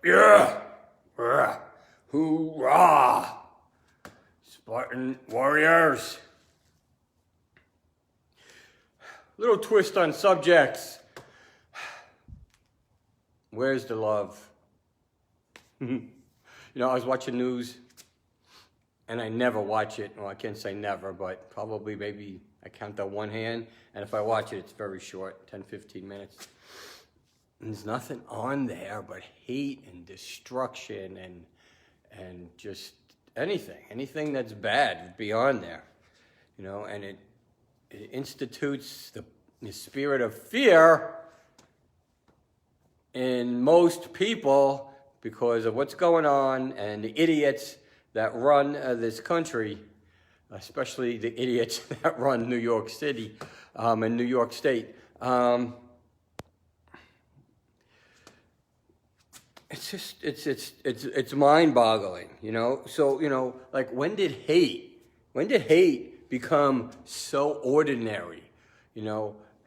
Yeah! Yeah. Hoorah! Spartan warriors. Little twist on subjects. Where's the love? I was watching news, and I never watch it. Well, I can't say never, but probably maybe I count on one hand. And if I watch it, it's very short, 10, 15 minutes. And there's nothing on there but hate and destruction and just anything that's bad would be on there. And it institutes the spirit of fear in most people because of what's going on and the idiots that run this country, especially the idiots that run New York City and New York State. It's mind-boggling, So, like when did hate become so ordinary?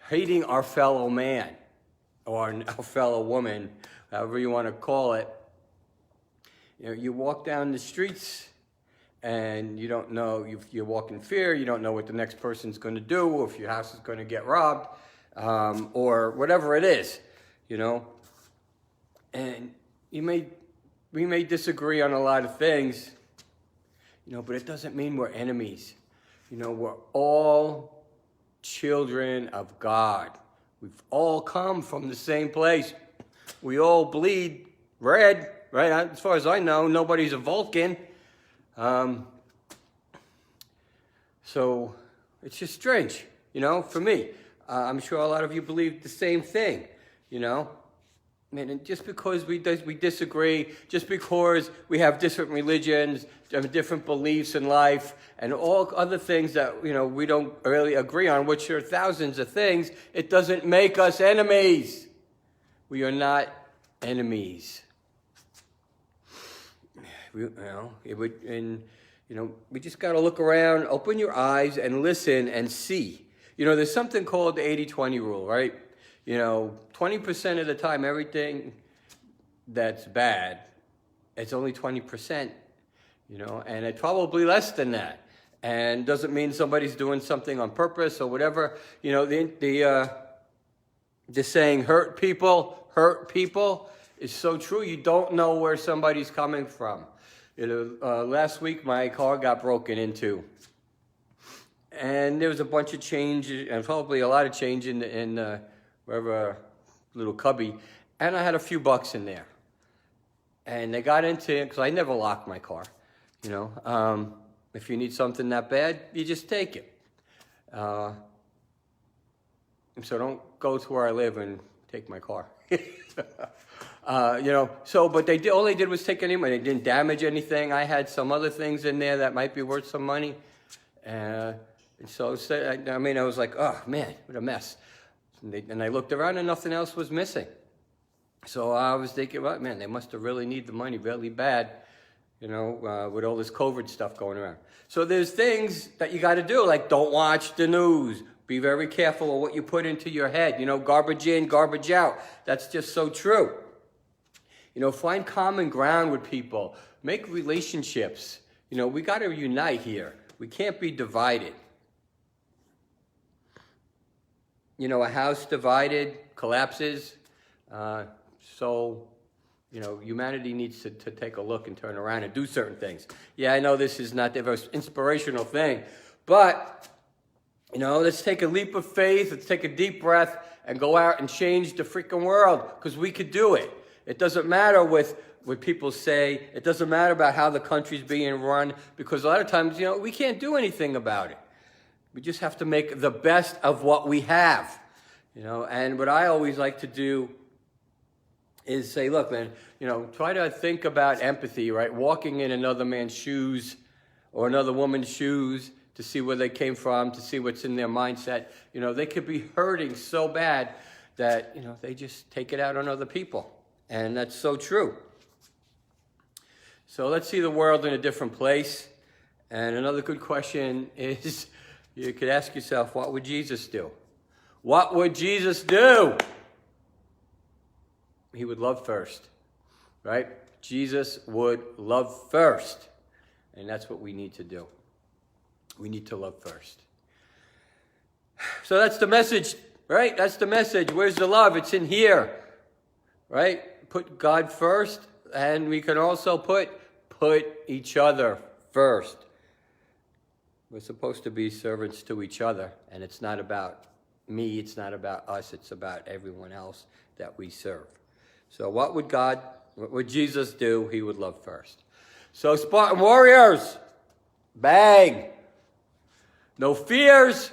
Hating our fellow man or our fellow woman, however you want to call it. You walk down the streets and you don't know, you walk in fear, you don't know what the next person's going to do, or if your house is going to get robbed, or whatever it is, And we may disagree on a lot of things, but it doesn't mean we're enemies. We're all children of God. We've all come from the same place. We all bleed red, right? As far as I know, nobody's a Vulcan. So it's just strange, for me. I'm sure a lot of you believe the same thing, And just because we disagree, just because we have different religions, different beliefs in life, and all other things that, we don't really agree on, which are thousands of things, it doesn't make us enemies. We are not enemies. We just got to look around, open your eyes, and listen and see. There's something called the 80-20 rule, right? 20% of the time, everything that's bad, it's only 20%, and it's probably less than that. And doesn't mean somebody's doing something on purpose or whatever. The saying, hurt people is so true. You don't know where somebody's coming from. Last week, my car got broken into. And there was a bunch of change, and probably a lot of change in wherever little cubby, and I had a few bucks in there. And they got into it, because I never lock my car, If you need something that bad, you just take it. So don't go to where I live and take my car. But all they did was take any money. They didn't damage anything. I had some other things in there that might be worth some money. And so, I was like, oh man, what a mess. And I looked around and nothing else was missing. So I was thinking, well, man, they must have really need the money really bad, with all this COVID stuff going around. So there's things that you got to do, like don't watch the news. Be very careful of what you put into your head. Garbage in, garbage out. That's just so true. Find common ground with people. Make relationships. We got to unite here. We can't be divided. A house divided collapses. Humanity needs to take a look and turn around and do certain things. Yeah, I know this is not the most inspirational thing, but, let's take a leap of faith. Let's take a deep breath and go out and change the freaking world, because we could do it. It doesn't matter what people say. It doesn't matter about how the country's being run, because a lot of times, we can't do anything about it. We just have to make the best of what we have, And what I always like to do is say, look, man, try to think about empathy, right? Walking in another man's shoes or another woman's shoes to see where they came from, to see what's in their mindset. They could be hurting so bad that, they just take it out on other people. And that's so true. So let's see the world in a different place. And another good question is, you could ask yourself, what would Jesus do? What would Jesus do? He would love first. right? Jesus would love first. And that's what we need to do. We need to love first. So that's the message, right? That's the message. Where's the love? It's in here, right? Put God first, and we can also put each other first. We're supposed to be servants to each other, and it's not about me, it's not about us, it's about everyone else that we serve. So what would Jesus do? He would love first. So Spartan warriors, bang! No fears,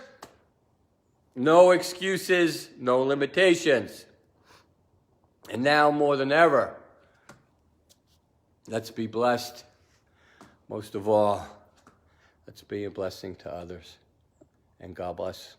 no excuses, no limitations. And now more than ever, let's be blessed. Most of all, let's be a blessing to others. And God bless.